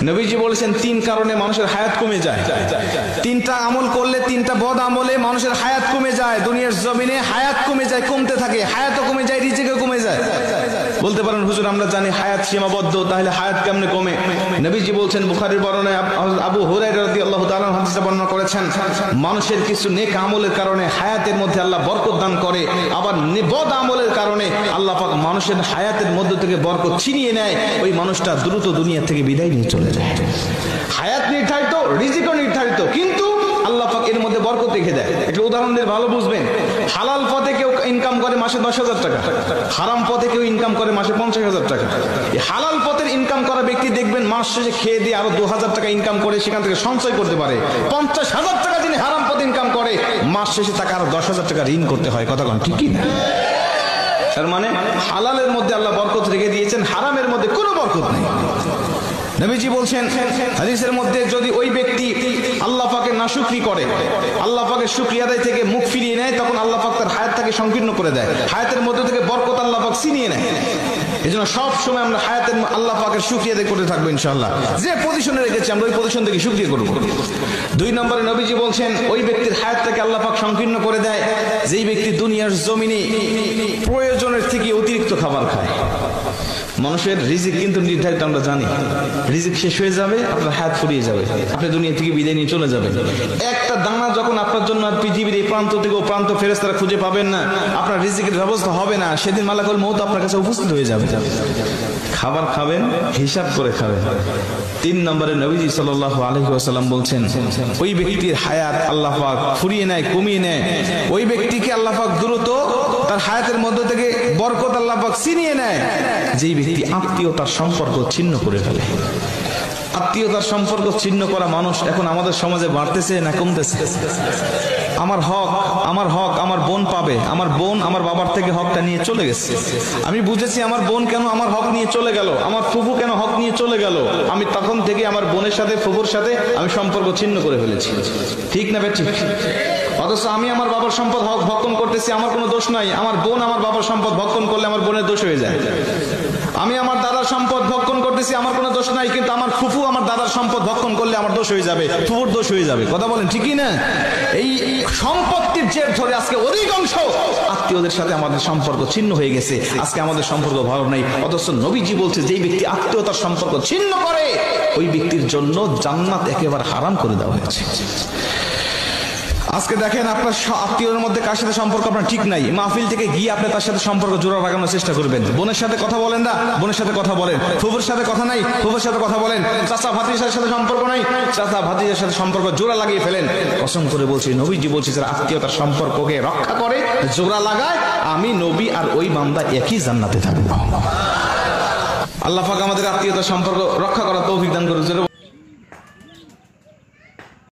নবীজি বলেছেন তিন কারণে মানুষের হায়াত কমে যায়। তিনটা আমল করলে, তিনটা বদ আমলে মানুষের হায়াত কমে যায়। দুনিয়ার জমিনে হায়াত কমে যায়, কমতে থাকে, হায়াতও কমে যায়, রিজিকও কমে যায়। বলতে পারেন হুজুর আমরা জানি হায়াত সীমাবদ্ধ, তাহলে হায়াত কেমনে কমে? নবীজি বলছেন, বুখারীর বর্ণনায় আবু হুরায়রা রাদিয়াল্লাহু তাআলা হাদিসে বর্ণনা করেছেন, মানুষের কিছু নেক আমলের কারণে হায়াতের মধ্যে আল্লাহ বরকত দান করে, আবার বদ আমলের কারণে আল্লাহ পাক মানুষের হায়াতের মধ্য থেকে বরকত ছিনিয়ে নেয়, ওই মানুষটা দ্রুত দুনিয়া থেকে বিদায় নিয়ে চলে যায়। হায়াত নির্ধারিত, রিজিকও নির্ধারিত, কিন্তু আল্লাহ পাক এর মধ্যে বরকত রেখে দেয়। একটা উদাহরণ দিয়ে ভালো বুঝবেন। হালাল পথে কেউ ইনকাম করে মাসে 10,000 টাকা, হারাম পথে কেউ ইনকাম করে মাসে 50,000 টাকা। এই হালাল পথের ইনকাম করা ব্যক্তি দেখবেন মাস শেষে খেয়ে দিয়ে আরো 2,000 টাকা ইনকাম করে সেখান থেকে সঞ্চয় করতে পারে। 50,000 টাকা যিনি হারাম পথে ইনকাম করে, মাস শেষে তাকে আরো 10,000 টাকা ঋণ করতে হয়। কথা কোন ঠিক না? তার মানে হালালের মধ্যে আল্লাহ বরকত রেখে দিয়েছেন, হারামের মধ্যে কোনো বরকত নেই। নবীজি বলছেন হাদিসের মধ্যে, যদি ওই ব্যক্তি আল্লাহ পাকের নাশুকরি করে, আল্লাহ পাকের শুকরিয়া আদায় থেকে মুখ ফিরিয়ে নেয়, তখন আল্লাহ পাক তার হায়াতটাকে সংকীর্ণ করে দেয়, হায়াতের মধ্যে থেকে বরকত আল্লাহ পাক ছিনিয়ে নেয়। এজন্য সব সময় আমরা হায়াতের আল্লাহ পাকের শুকরিয়া আদায় করতে থাকবো ইনশাআল্লাহ। যে পজিশনে রেখেছি আমরা ওই পজিশন থেকে শুকরিয়া করব। 2 নম্বরে নবীজি বলছেন, ওই ব্যক্তির হায়াতটাকে আল্লাহ পাক সংকীর্ণ করে দেয় যেই ব্যক্তি দুনিয়ার জমিনে প্রয়োজনের থেকে অতিরিক্ত খাবার খায়। মানুষের রিজিক কিন্তু নির্ধারিত, আমরা জানি। রিজিক শেষ হয়ে যাবে, আপনার হায়াত ফুরিয়ে যাবে, আপনি দুনিয়া থেকে বিদায় নিয়ে চলে যাবেন। একটা দানা যখন আপনার জন্য পৃথিবীর এই প্রান্ত থেকে ও প্রান্ত ফেরেশতারা খুঁজে পাবেন না, আপনার রিজিকের ব্যবস্থা হবে না, সেদিন মালাকুল মউত আপনার কাছে উপস্থিত হয়ে যাবে। খাবার খাবেন, হিসাব করে খাবেন। 3 নম্বরে নবীজি সাল্লাল্লাহু আলাইহি ওয়াসাল্লাম বলছেন, ওই ব্যক্তির হায়াত আল্লাহ পাক ফুরিয়ে নেয়, কমিয়ে নেয়। ওই ব্যক্তিকে আল্লাহ পাক দ্রুত তার হায়াতের মধ্য থেকে বরকত আল্লাহ পাক ছিনিয়ে নেয় যেই ব্যক্তি আত্মীয়তার সম্পর্ক ছিন্ন করে ফেলে। আত্মীয়তার সম্পর্ক ছিন্ন করা মানুষ এখন আমাদের সমাজে বাড়তেছে না কমতেছে? আমার হক, আমার হক আমার বোন পাবে, আমার বোন আমার বাবার থেকে হকটা নিয়ে চলে গেছে। আমি বুঝেছি আমার বোন কেন আমার হক নিয়ে চলে গেল, আমার ফুফু কেন হক নিয়ে চলে গেল, আমি তখন থেকে আমার বোনের সাথে ফুফুর সাথে আমি সম্পর্ক ছিন্ন করে ফেলেছি। ঠিক না ঠিক? অথচ আমি আমার বাবার সম্পদ হক ভক্ষণ করতেছি, আমার কোনো দোষ নাই। আমার বোন আমার বাবার সম্পদ ভক্ষণ করলে আমার বোনের দোষ হয়ে যায়। আমি আমার দাদার সম্পদ ভক্ষণ করতেছি, আমার কোনো দোষ নাই, কিন্তু আমার ফুফু আমার দাদার সম্পদ ভক্ষণ করলে আমার দোষ হয়ে যাবে, ফুফুর দোষ হয়ে যাবে। কথা বলেন ঠিকই না? এই সম্পত্তির জের ধরে আজকে অধিকাংশ আত্মীয়দের সাথে আমাদের সম্পর্ক ছিন্ন হয়ে গেছে। আজকে আমাদের সম্পর্ক ভালো নাই। অথচ নবীজি বলছে, যেই ব্যক্তি আত্মীয়তার সম্পর্ক ছিন্ন করে, ওই ব্যক্তির জন্য জান্নাত একেবারে হারাম করে দেওয়া হয়েছে। আজকে দেখেন আপনার আত্মীয়দের মধ্যে কার সাথে সম্পর্ক আপনার ঠিক নাই, মাহফিল থেকে গিয়ে আপনি তার সাথে সম্পর্ক জোড়া লাগানোর চেষ্টা করবেন। বোনের সাথে কথা বলেন না, বোনের সাথে কথা বলেন। ফুফুর সাথে কথা নাই, ফুফুর সাথে কথা বলেন। চাচা ভাতিজার সাথে সম্পর্ক নাই, চাচা ভাতিজার সাথে সম্পর্ক জোড়া লাগিয়ে ফেলেন। কসম করে বলছি, নবীজি বলছে, যারা আত্মীয়তার সম্পর্ককে রক্ষা করে, জোড়া লাগায়, আমি নবী আর ওই বান্দা একই জান্নাতে থাকবো। আল্লাহ পাক আমাদের আত্মীয়তার সম্পর্ক রক্ষা করার তৌফিক দান করুন।